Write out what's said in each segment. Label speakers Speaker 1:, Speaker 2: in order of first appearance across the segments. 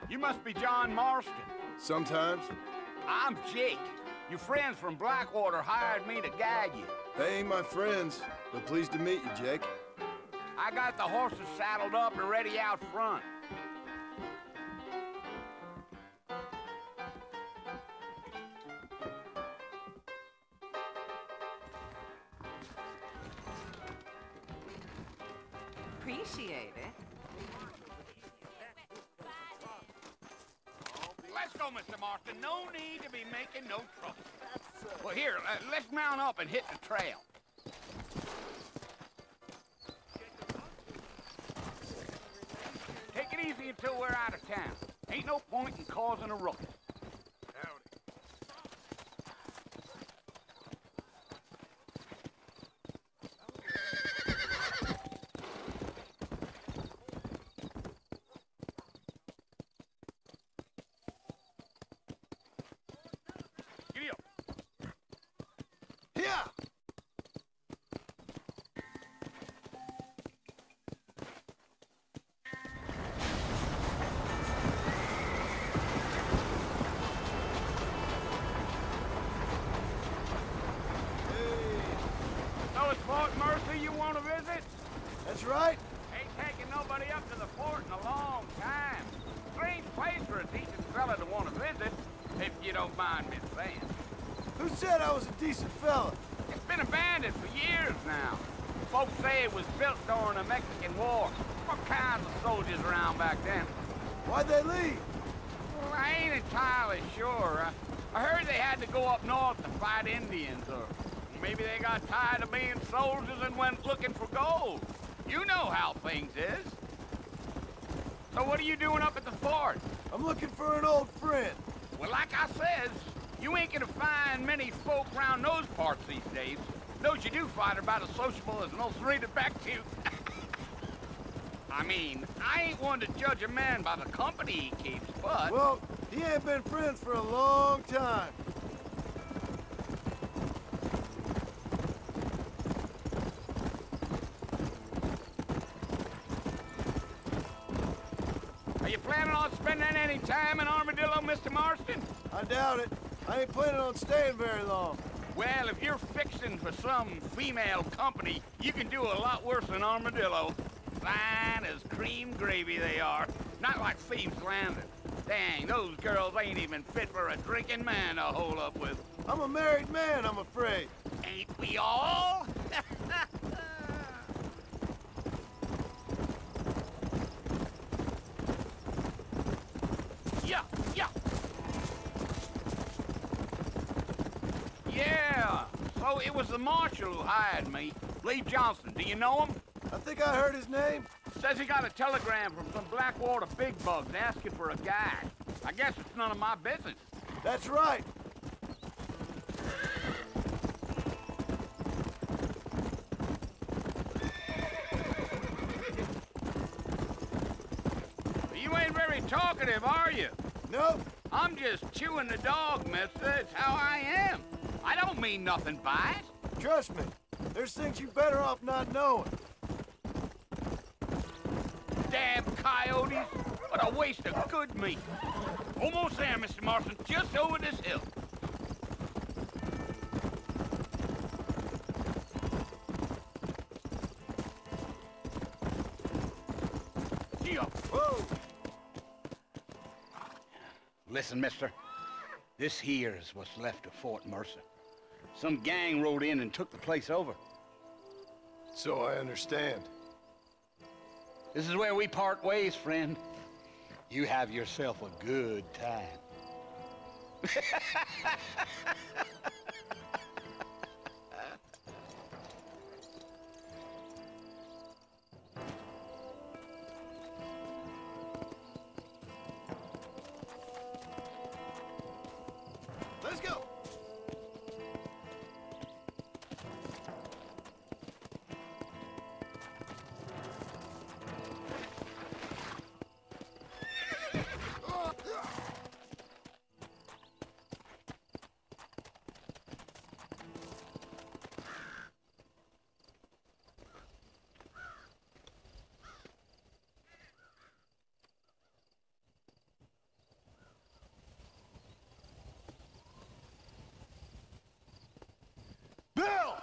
Speaker 1: You must be John Marston.
Speaker 2: Sometimes.
Speaker 1: I'm Jake. Your friends from Blackwater hired me to guide you.
Speaker 2: They ain't my friends, but pleased to meet you, Jake.
Speaker 1: I got the horses saddled up and ready out front.
Speaker 3: Appreciate it.
Speaker 1: Let's go, Mr. Marston. No need to be making no trouble. Well, here, let's mount up and hit the trail. Take it easy until we're out of town. Ain't no point in causing a ruckus. Mercy, you want to visit?
Speaker 2: That's right.
Speaker 1: Ain't taking nobody up to the fort in a long time. Strange place for a decent fella to want to visit, if you don't mind me saying.
Speaker 2: Who said I was a decent fella?
Speaker 1: It's been abandoned for years now. Folks say it was built during the Mexican War. What kinds of soldiers around back then?
Speaker 2: Why'd they leave?
Speaker 1: Well, I ain't entirely sure. I heard they had to go up north to fight Indians, or maybe they got tired of being soldiers and went looking for gold. You know how things is. So what are you doing up at the fort?
Speaker 2: I'm looking for an old friend.
Speaker 1: Well, like I says, you ain't gonna find many folk around those parts these days. Those you do find are about as sociable as an old serrated back tooth. I mean, I ain't one to judge a man by the company he keeps, but...
Speaker 2: Well, he ain't been friends for a long time.
Speaker 1: Are you planning on spending any time in Armadillo, Mr. Marston?
Speaker 2: I doubt it. I ain't planning on staying very long.
Speaker 1: Well, if you're fixing for some female company, you can do a lot worse than Armadillo. Fine as cream gravy they are. Not like Thieves Landing. Dang, those girls ain't even fit for a drinking man to hole up with.
Speaker 2: I'm a married man, I'm afraid.
Speaker 1: Ain't we all? Yeah, yeah. Yeah, so it was the marshal who hired me. Lee Johnson, do you know him?
Speaker 2: I think I heard his name.
Speaker 1: Says he got a telegram from some Blackwater big bugs asking for a guy. I guess it's none of my business.
Speaker 2: That's right.
Speaker 1: You ain't very talkative, are you?
Speaker 2: Nope.
Speaker 1: I'm just chewing the dog, mister. It's how I am. I don't mean nothing by it.
Speaker 2: Trust me. There's things you better off not knowing.
Speaker 1: Damn coyotes. What a waste of good meat. Almost there, Mr. Marston. Just over this hill. Yeah.
Speaker 2: Whoa!
Speaker 1: Listen, mister. This here is what's left of Fort Mercer. Some gang rode in and took the place over.
Speaker 2: So I understand.
Speaker 1: This is where we part ways, friend. You have yourself a good time.
Speaker 2: Let's go! Bill!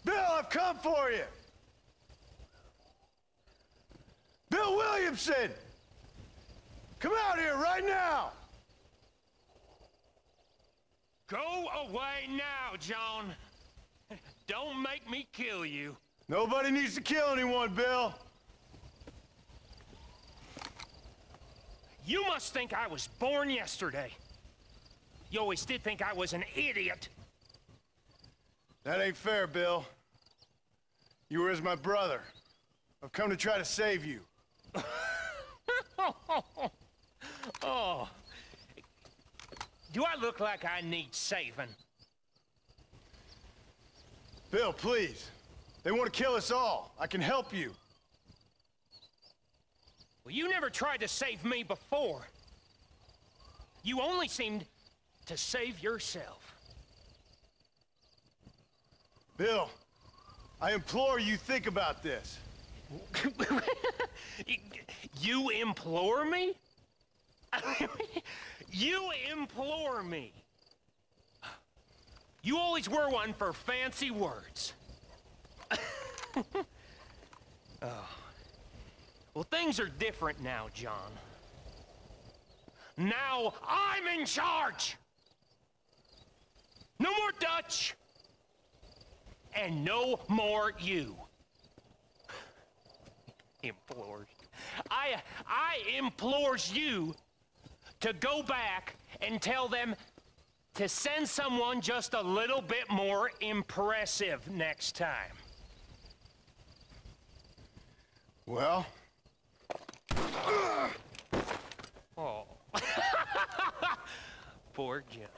Speaker 2: Bill, I've come for you! Bill Williamson! Come out here right now!
Speaker 4: Go away now, John. Don't make me kill you.
Speaker 2: Nobody needs to kill anyone, Bill.
Speaker 4: You must think I was born yesterday. You always did think I was an idiot.
Speaker 2: That ain't fair, Bill. You were as my brother. I've come to try to save you.
Speaker 4: Oh. Do I look like I need saving?
Speaker 2: Bill, please. They want to kill us all. I can help you.
Speaker 4: Well, you never tried to save me before. You only seemed to save yourself.
Speaker 2: Bill, I implore you think about this.
Speaker 4: You implore me? You implore me. You always were one for fancy words. Oh. Well, things are different now, John. Now I'm in charge! No more Dutch! And no more you. Implores. I implores you to go back and tell them to send someone just a little bit more impressive next time.
Speaker 2: Well?
Speaker 4: Oh. Poor John.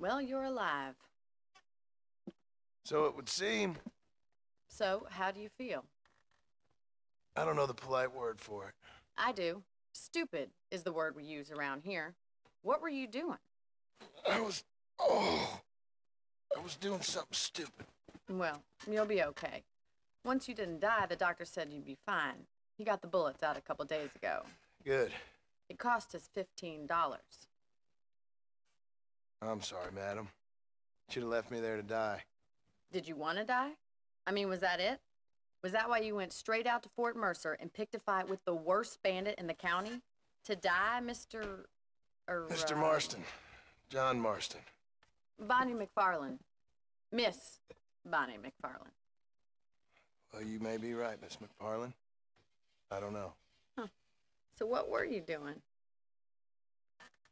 Speaker 3: Well, you're alive.
Speaker 2: So it would seem.
Speaker 3: So, how do you feel?
Speaker 2: I don't know the polite word for it.
Speaker 3: I do. Stupid is the word we use around here. What were you doing?
Speaker 2: I was doing something stupid.
Speaker 3: Well, you'll be okay. Once you didn't die, the doctor said you'd be fine. He got the bullets out a couple days ago.
Speaker 2: Good.
Speaker 3: It cost us $15.
Speaker 2: I'm sorry, madam. Should have left me there to die.
Speaker 3: Did you want to die? I mean, was that it? Was that why you went straight out to Fort Mercer and picked a fight with the worst bandit in the county? To die, Mr.
Speaker 2: Mr. Marston. John Marston.
Speaker 3: Bonnie McFarland. Miss Bonnie McFarland.
Speaker 2: Well, you may be right, Miss McFarland. I don't know.
Speaker 3: Huh. So what were you doing?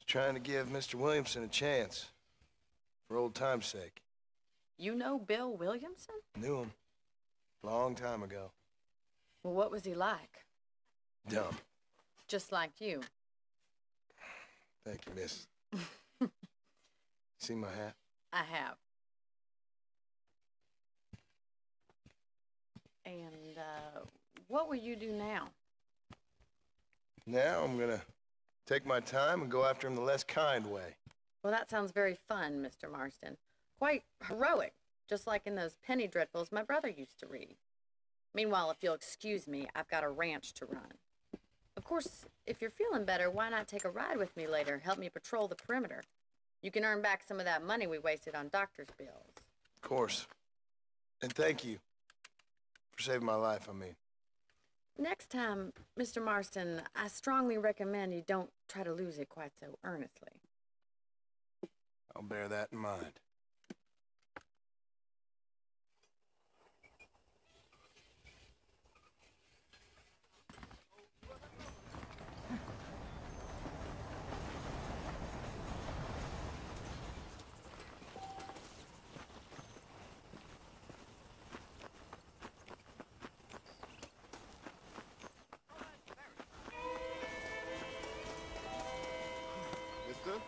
Speaker 2: Trying to give Mr. Williamson a chance. For old time's sake.
Speaker 3: You know Bill Williamson?
Speaker 2: Knew him. Long time ago.
Speaker 3: Well, what was he like?
Speaker 2: Dumb.
Speaker 3: Just like you.
Speaker 2: Thank you, miss. See my hat?
Speaker 3: I have. And, what will you do now?
Speaker 2: Now I'm gonna take my time and go after him the less kind way.
Speaker 3: Well, that sounds very fun, Mr. Marston. Quite heroic, just like in those penny dreadfuls my brother used to read. Meanwhile, if you'll excuse me, I've got a ranch to run. Of course, if you're feeling better, why not take a ride with me later? Help me patrol the perimeter. You can earn back some of that money we wasted on doctor's bills.
Speaker 2: Of course. And thank you for saving my life, I mean.
Speaker 3: Next time, Mr. Marston, I strongly recommend you don't try to lose it quite so earnestly.
Speaker 2: I'll bear that in mind. Mister?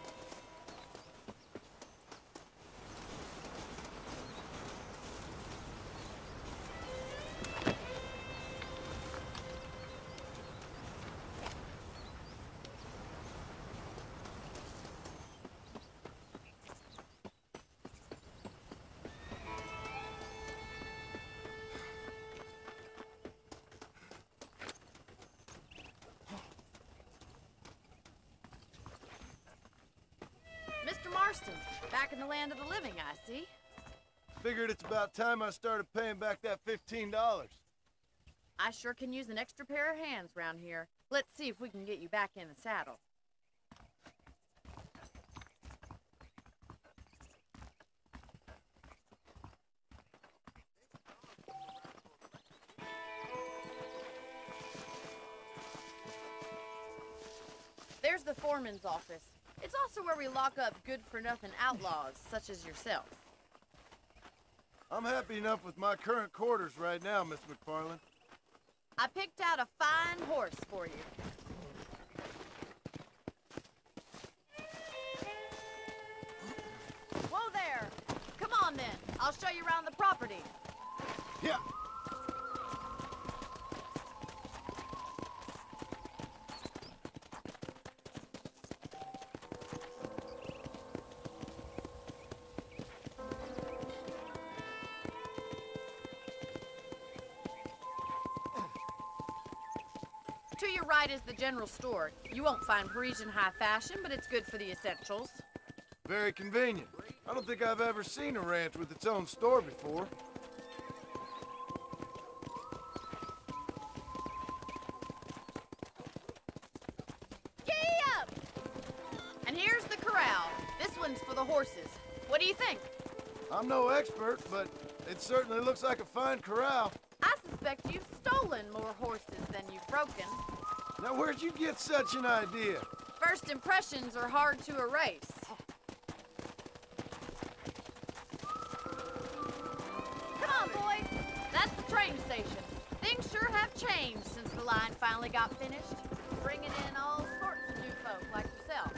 Speaker 3: Mr. Marston, back in the land of the living, I see.
Speaker 2: Figured it's about time I started paying back that $15.
Speaker 3: I sure can use an extra pair of hands round here. Let's see if we can get you back in the saddle. There's the foreman's office. It's also where we lock up good-for-nothing outlaws, such as yourself.
Speaker 2: I'm happy enough with my current quarters right now, Miss McFarland.
Speaker 3: I picked out a fine horse for you. Whoa there! Come on then, I'll show you around the property.
Speaker 2: Yeah.
Speaker 3: To your right is the general store. You won't find Parisian high fashion, but it's good for the essentials.
Speaker 2: Very convenient. I don't think I've ever seen a ranch with its own store before.
Speaker 3: Giddy up! And here's the corral. This one's for the horses. What do you think?
Speaker 2: I'm no expert, but it certainly looks like a fine corral.
Speaker 3: I suspect you've stolen more horses than you've broken.
Speaker 2: Now, where'd you get such an idea?
Speaker 3: First impressions are hard to erase. Come on, boys. That's the train station. Things sure have changed since the line finally got finished, bringing in all sorts of new folk like yourself.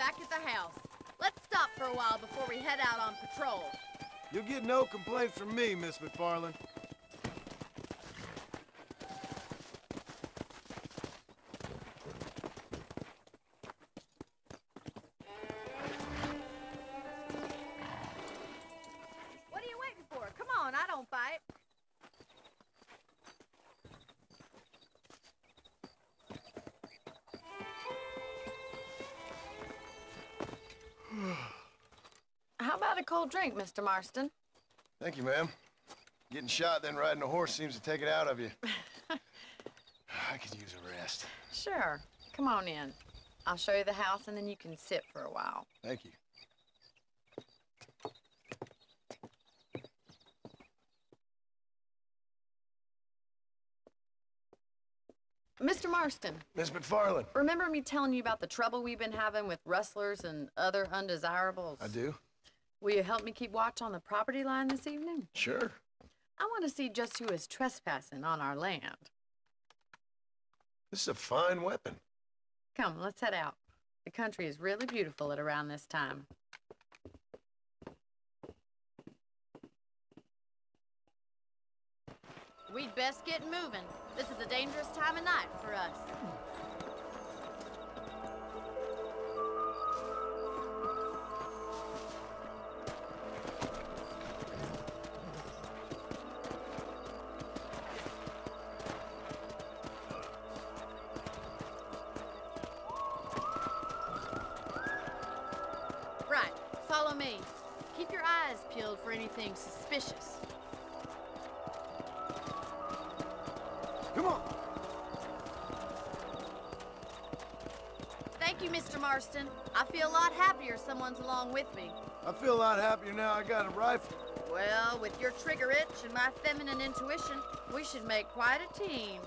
Speaker 3: back at the house. Let's stop for a while before we head out on patrol.
Speaker 2: You'll get no complaints from me, Miss McFarland.
Speaker 3: What are you waiting for? Come on, I don't fight. How about a cold drink, Mr. Marston?
Speaker 2: Thank you, ma'am. Getting shot, then riding a horse seems to take it out of you. I could use a rest.
Speaker 3: Sure. Come on in. I'll show you the house, and then you can sit for a while.
Speaker 2: Thank you.
Speaker 3: Mr. Marston.
Speaker 2: Miss McFarland.
Speaker 3: Remember me telling you about the trouble we've been having with rustlers and other undesirables?
Speaker 2: I do.
Speaker 3: Will you help me keep watch on the property line this evening?
Speaker 2: Sure.
Speaker 3: I want to see just who is trespassing on our land.
Speaker 2: This is a fine weapon.
Speaker 3: Come, let's head out. The country is really beautiful at around this time. We'd best get moving. This is a dangerous time of night for us. Right, follow me. Keep your eyes peeled for anything suspicious.
Speaker 2: Come on.
Speaker 3: Thank you, Mr. Marston. I feel a lot happier someone's along with me.
Speaker 2: I feel a lot happier now I got a rifle.
Speaker 3: Well, with your trigger itch and my feminine intuition, we should make quite a team.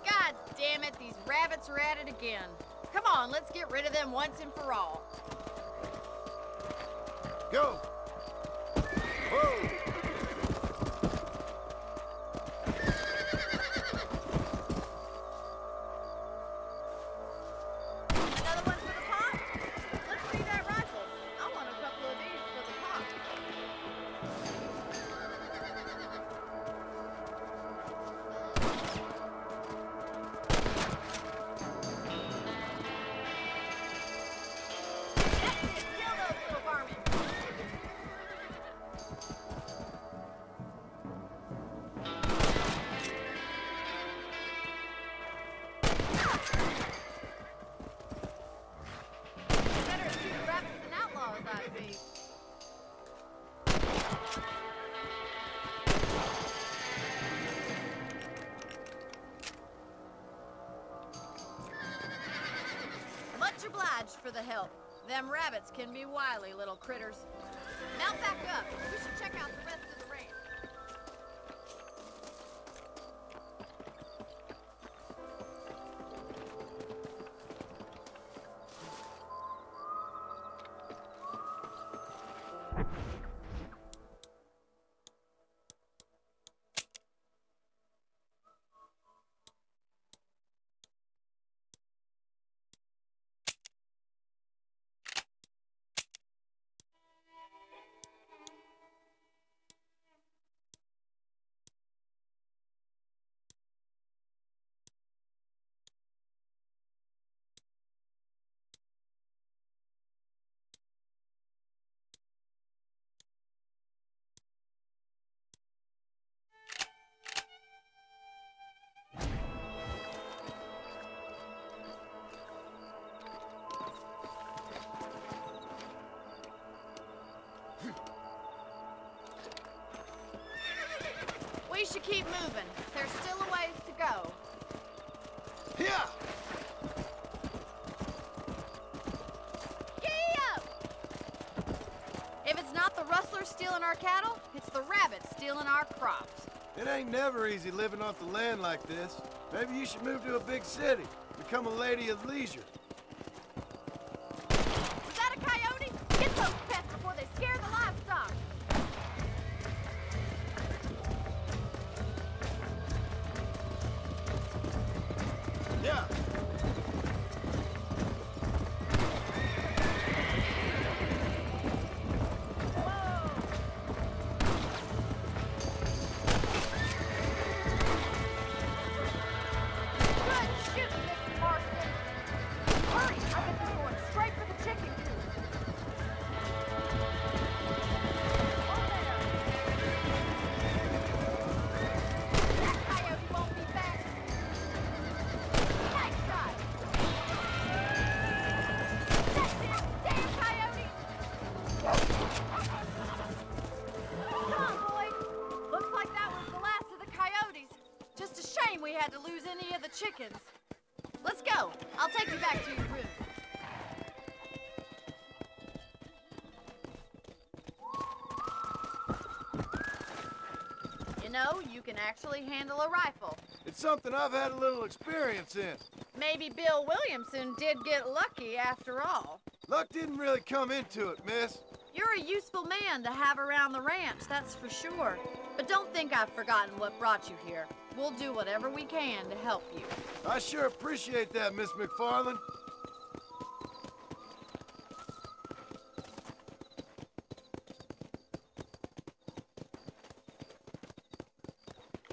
Speaker 3: God damn it, these rabbits are at it again. Come on, let's get rid of them once and for all.
Speaker 2: Go. Whoa.
Speaker 3: Another one for the pot? Let's see that rifle. I want a couple of these for the pot. That's it. Kill those little varmints. Better shoot rabbits than outlaws, I see. Much obliged for the help. Them rabbits can be wily little critters. Mount back up. We should check out the rest of the ranch. We should keep moving. There's still a ways to go.
Speaker 2: Yeah.
Speaker 3: Giddy up! If it's not the rustlers stealing our cattle, it's the rabbits stealing our crops.
Speaker 2: It ain't never easy living off the land like this. Maybe you should move to a big city. Become a lady of leisure.
Speaker 3: had to lose any of the chickens. Let's go. I'll take you back to your room. You know, you can actually handle a rifle.
Speaker 2: It's something I've had a little experience in.
Speaker 3: Maybe Bill Williamson did get lucky after all.
Speaker 2: Luck didn't really come into it, miss.
Speaker 3: You're a useful man to have around the ranch, that's for sure. But don't think I've forgotten what brought you here. We'll do whatever we can to help you.
Speaker 2: I sure appreciate that, Miss McFarland.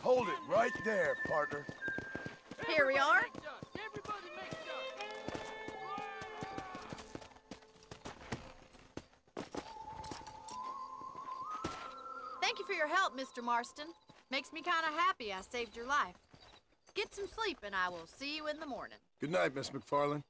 Speaker 2: Hold it right there, partner.
Speaker 3: Here we are. Thank you for your help, Mr. Marston. Makes me kind of happy I saved your life. Get some sleep and I will see you in the morning.
Speaker 2: Good night, Miss McFarland.